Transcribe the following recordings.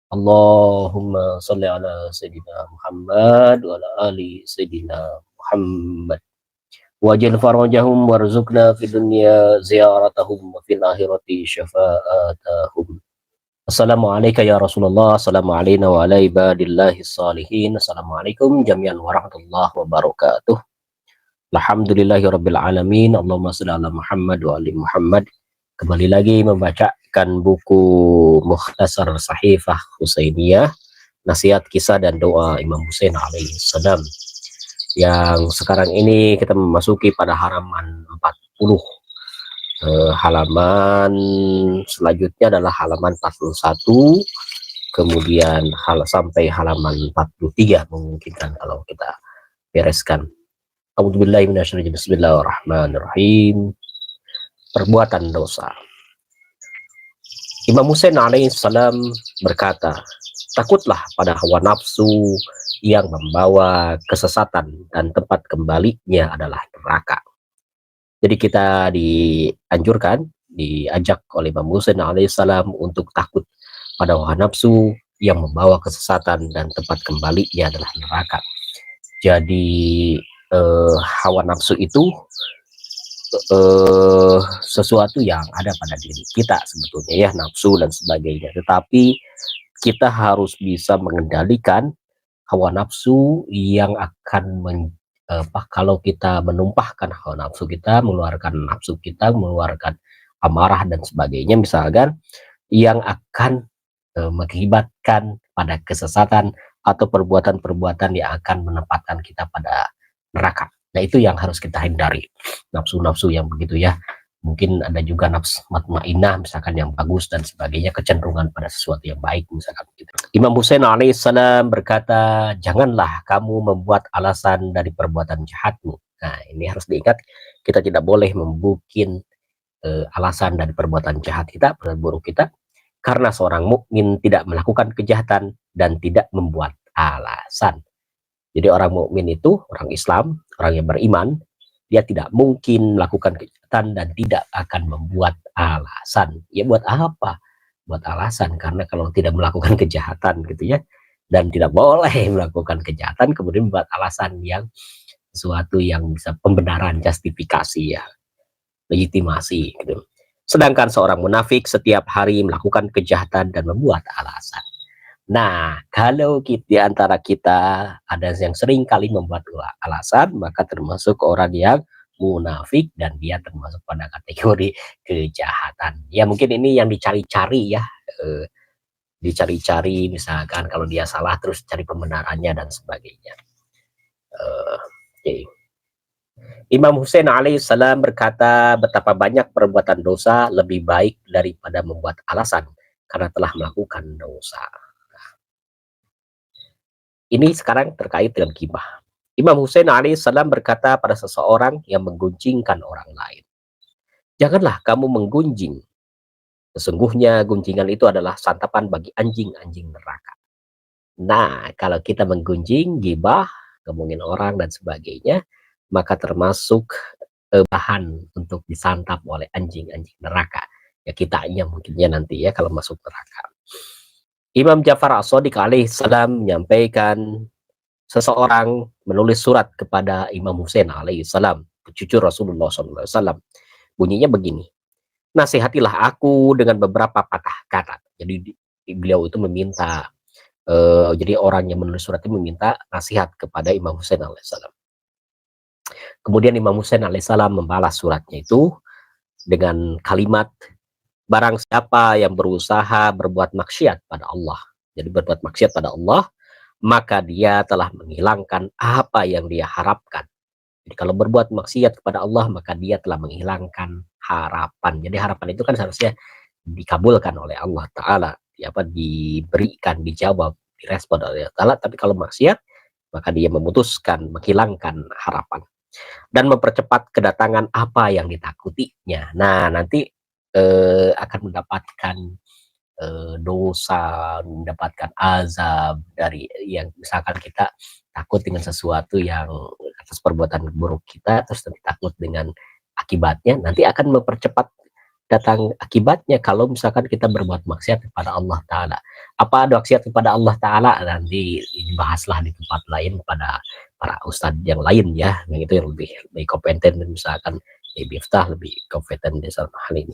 Allahumma sholli ala sayyidina Muhammad wa ala ali sayyidina Muhammad. Wajil farajahum warzuqna fid dunya ziyaratahum wa fil akhirati syafa'atahum. Assalamualaikum ya Rasulullah, assalamualaikum wa ala ibadillahi salihin. Assalamualaikum jami'an warahmatullahi wabarakatuh. Alhamdulillahi rabbil alamin. Allahumma sholli ala Muhammad wa ali Muhammad. Kembali lagi membacakan buku Mukhtasar Sahifah Husainiyah, nasihat kisah dan doa Imam Husain alaihi salam. Yang sekarang ini kita memasuki pada halaman 40. Halaman selanjutnya adalah halaman 41, kemudian sampai halaman 43 memungkinkan kalau kita bereskan. A'udzubillahi minasyaitonir rajim. Bismillahirrahmanirrahim. Perbuatan dosa. Imam Husain alaihi salam berkata, takutlah pada hawa nafsu yang membawa kesesatan dan tempat kembalinya adalah neraka. Jadi kita diajak oleh Imam Husain alaihissalam untuk takut pada hawa nafsu yang membawa kesesatan dan tempat kembalinya adalah neraka. Jadi hawa nafsu itu sesuatu yang ada pada diri kita sebetulnya ya, nafsu dan sebagainya. Tetapi kita harus bisa mengendalikan hawa nafsu yang akan kalau kita menumpahkan hawa nafsu kita, mengeluarkan nafsu kita, mengeluarkan amarah dan sebagainya, misalkan yang akan mengakibatkan pada kesesatan atau perbuatan-perbuatan yang akan menempatkan kita pada neraka. Nah, itu yang harus kita hindari, nafsu-nafsu yang begitu ya. Mungkin ada juga nafsu mutmainnah misalkan yang bagus dan sebagainya, kecenderungan pada sesuatu yang baik misalkan begitu. Imam Husain alaihissalam berkata, janganlah kamu membuat alasan dari perbuatan jahatmu. Nah, ini harus diingat, kita tidak boleh membuat alasan dari perbuatan jahat kita, perbuatan buruk kita, karena seorang mukmin tidak melakukan kejahatan dan tidak membuat alasan. Jadi orang mukmin itu, orang Islam, orang yang beriman, dia tidak mungkin melakukan kejahatan dan tidak akan membuat alasan. Ya buat apa? Buat alasan, karena kalau tidak melakukan kejahatan gitu ya, dan tidak boleh melakukan kejahatan, kemudian membuat alasan yang sesuatu yang bisa pembenaran, justifikasi ya, legitimasi gitu. Sedangkan seorang munafik setiap hari melakukan kejahatan dan membuat alasan. Nah, kalau di antara kita ada yang sering kali membuat alasan, maka termasuk orang yang munafik dan dia termasuk pada kategori kejahatan. Ya mungkin ini yang dicari-cari ya, dicari-cari misalkan kalau dia salah terus cari pembenarannya dan sebagainya. Okay. Imam Husain alaihissalam berkata, betapa banyak perbuatan dosa lebih baik daripada membuat alasan karena telah melakukan dosa. Ini sekarang terkait dengan ghibah. Imam Husain alaihissalam berkata pada seseorang yang menggunjingkan orang lain, janganlah kamu menggunjing. Sesungguhnya gunjingan itu adalah santapan bagi anjing-anjing neraka. Nah, kalau kita menggunjing, ghibah, ngomongin orang dan sebagainya, maka termasuk bahan untuk disantap oleh anjing-anjing neraka. Ya kitanya mungkinnya nanti ya kalau masuk neraka. Imam Ja'far as-Shadiq alaihissalam menyampaikan, seseorang menulis surat kepada Imam Husain alaihissalam, cucu Rasulullah SAW. Bunyinya begini, nasihatilah aku dengan beberapa patah kata. Jadi beliau itu meminta, jadi orang yang menulis surat itu meminta nasihat kepada Imam Husain alaihissalam. Kemudian Imam Husain alaihissalam membalas suratnya itu dengan kalimat, barang siapa yang berusaha berbuat maksiat pada Allah, jadi berbuat maksiat pada Allah, maka dia telah menghilangkan apa yang dia harapkan. Jadi kalau berbuat maksiat kepada Allah, maka dia telah menghilangkan harapan. Jadi harapan itu kan seharusnya dikabulkan oleh Allah Ta'ala, diberikan, dijawab, direspon oleh Allah Ta'ala. Tapi kalau maksiat, maka dia memutuskan, menghilangkan harapan dan mempercepat kedatangan apa yang ditakutinya. Nah, nanti akan mendapatkan dosa, mendapatkan azab dari yang misalkan kita takut dengan sesuatu yang atas perbuatan buruk kita, terus nanti takut dengan akibatnya, nanti akan mempercepat datang akibatnya kalau misalkan kita berbuat maksiat kepada Allah Ta'ala. Apa maksiat kepada Allah Ta'ala nanti dibahaslah di tempat lain pada para ustadz yang lain ya, yang itu yang lebih kompeten, misalkan Miftah lebih kompeten di dalam hal ini.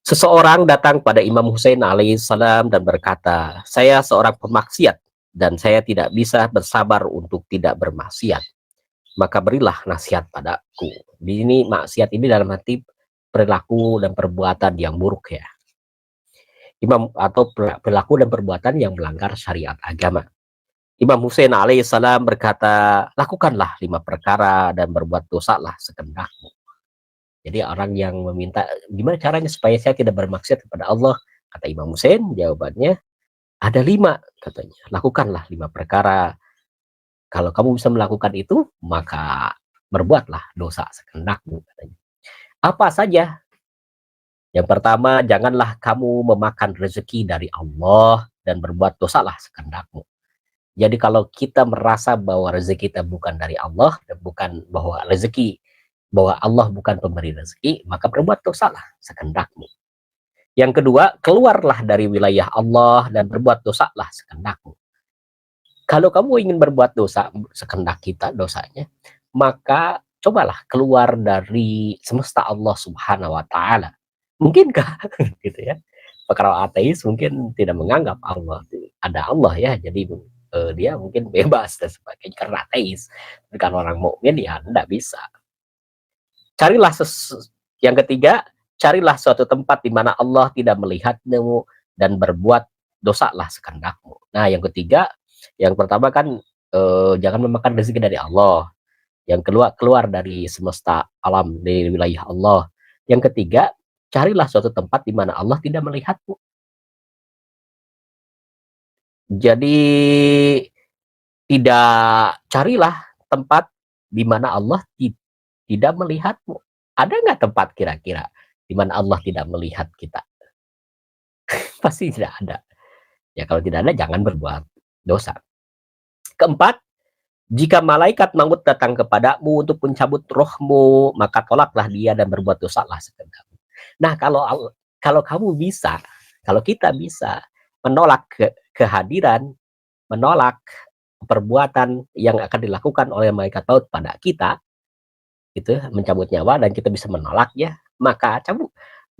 Seseorang datang pada Imam Husain alaihissalam dan berkata, saya seorang pemaksiat dan saya tidak bisa bersabar untuk tidak bermaksiat. Maka berilah nasihat padaku. Di sini maksiat ini dalam arti perilaku dan perbuatan yang buruk ya. Imam atau perilaku dan perbuatan yang melanggar syariat agama. Imam Husain alaihissalam berkata, lakukanlah 5 perkara dan berbuat dosalah sekendakmu. Jadi orang yang meminta, gimana caranya supaya saya tidak bermaksiat kepada Allah? Kata Imam Husain, jawabannya ada 5 katanya. Lakukanlah 5 perkara. Kalau kamu bisa melakukan itu, maka berbuatlah dosa sekendakmu katanya. Apa saja? Yang pertama, janganlah kamu memakan rezeki dari Allah dan berbuat dosalah sekendakmu. Jadi kalau kita merasa bahwa rezeki kita bukan dari Allah dan bukan bahwa Allah bukan pemberi rezeki, maka berbuat dosalah sekendakmu. Yang kedua, keluarlah dari wilayah Allah dan berbuat dosalah sekendakmu. Kalau kamu ingin berbuat dosa sekendak kita dosanya, maka cobalah keluar dari semesta Allah Subhanahu wa taala. Mungkinkah gitu ya? Kalau ateis mungkin tidak menganggap Allah ada Allah ya, jadi dia mungkin bebas dan sebagainya karena ateis. Kalau orang mukmin ya enggak bisa. Carilah yang ketiga, carilah suatu tempat di mana Allah tidak melihatmu dan berbuat dosalah sekendakmu. Nah, yang ketiga, yang pertama kan jangan memakan rezeki dari Allah. Yang keluar dari semesta alam, dari wilayah Allah. Yang ketiga, carilah suatu tempat di mana Allah tidak melihatmu. Jadi carilah tempat di mana Allah tidak melihatmu. Ada nggak tempat kira-kira di mana Allah tidak melihat kita? Pasti tidak ada. Ya kalau tidak ada, jangan berbuat dosa. Keempat, jika malaikat maut datang kepadamu untuk mencabut rohmu, maka tolaklah dia dan berbuat dosalah sekedar. Nah, kalau kamu bisa, kalau kita bisa menolak kehadiran, menolak perbuatan yang akan dilakukan oleh malaikat maut pada kita, gitu, mencabut nyawa dan kita bisa menolaknya, maka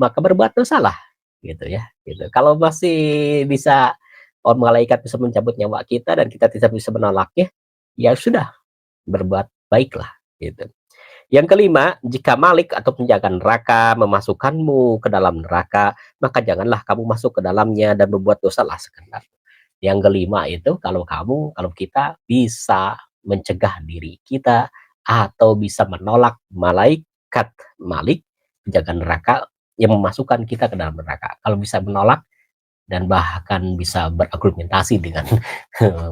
berbuat dosalah, gitu ya. Gitu. Kalau masih bisa malaikat bisa mencabut nyawa kita dan kita tidak bisa menolaknya, ya sudah berbuat baiklah, gitu. Yang kelima, jika Malik atau penjaga neraka memasukkanmu ke dalam neraka, maka janganlah kamu masuk ke dalamnya dan berbuat dosalah sekedar. Yang kelima itu kalau kita bisa mencegah diri kita atau bisa menolak malaikat Malik, penjaga neraka yang memasukkan kita ke dalam neraka. Kalau bisa menolak dan bahkan bisa berargumentasi dengan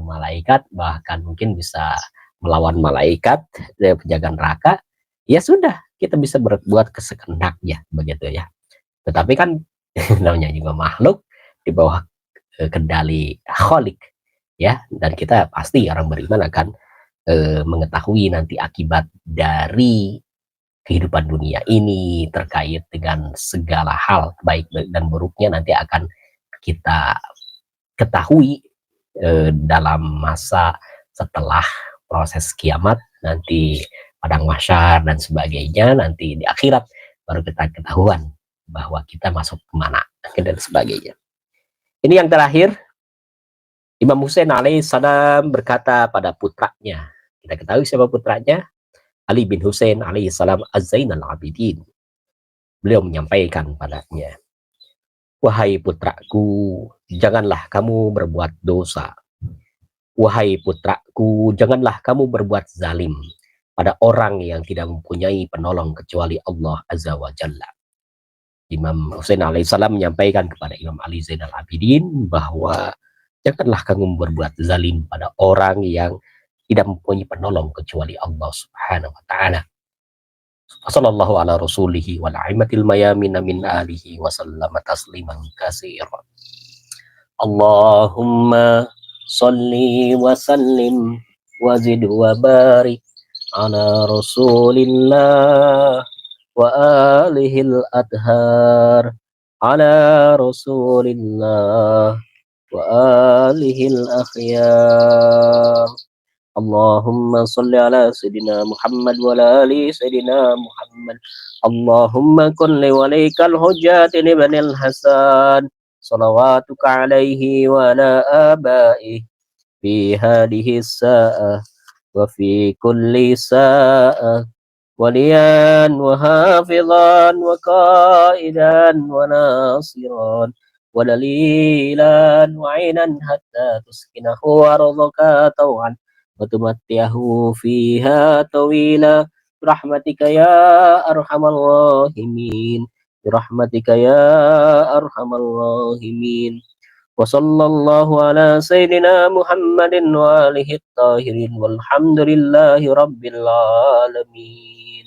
malaikat, bahkan mungkin bisa melawan malaikat penjaga neraka, ya sudah kita bisa berbuat kesekendaknya begitu ya. Tetapi kan namanya juga makhluk di bawah kendali Khalik ya, dan kita pasti orang beriman akan mengetahui nanti akibat dari kehidupan dunia ini terkait dengan segala hal baik dan buruknya nanti akan kita ketahui dalam masa setelah proses kiamat nanti, padang mahsyar dan sebagainya, nanti di akhirat baru kita ketahuan bahwa kita masuk kemana dan sebagainya. Ini yang terakhir, Imam Husain alaihissalam berkata pada putranya, kita ketahui siapa putranya, Ali bin Husain alaihissalam Az-Zainal Abidin. Beliau menyampaikan padanya, wahai putraku, janganlah kamu berbuat dosa. Wahai putraku, janganlah kamu berbuat zalim pada orang yang tidak mempunyai penolong kecuali Allah Azza wa Jalla. Imam Husain alaihissalam menyampaikan kepada Imam Ali Zainal Abidin bahwa janganlah kamu berbuat zalim pada orang yang tidak mempunyai penolong kecuali Allah Subhanahu wa taala. Sallallahu ala rasulihi wal aimatil mayamin min alihi wa sallama tasliman katsiran. Allahumma shalli wa sallim wa zid wa barik ala rasulillah وآله الأطهار على رسول الله وآله الأخيار. اللهم صل على سيدنا محمد وعلى آل سيدنا محمد. اللهم كن لوليك الحجة بن الحسن صلواتك عليه وعلى آبائه في هذه الساعة وفي كل ساعة وليا وحافظا وقائدا وناصرا ودليلا وعينا حتى تسكنه أرضك طوعا وتمتعه فيها طويلا برحمتك يا أرحم الراحمين برحمتك يا أرحم الراحمين. وصلى الله على سيدنا محمد وآله الطاهرين والحمد لله رب العالمين.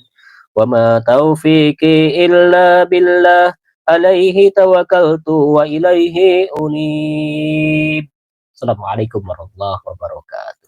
وما توفيقي إلا بالله عليه توكلت وإليه أنيب. Assalamualaikum warahmatullahi wabarakatuh.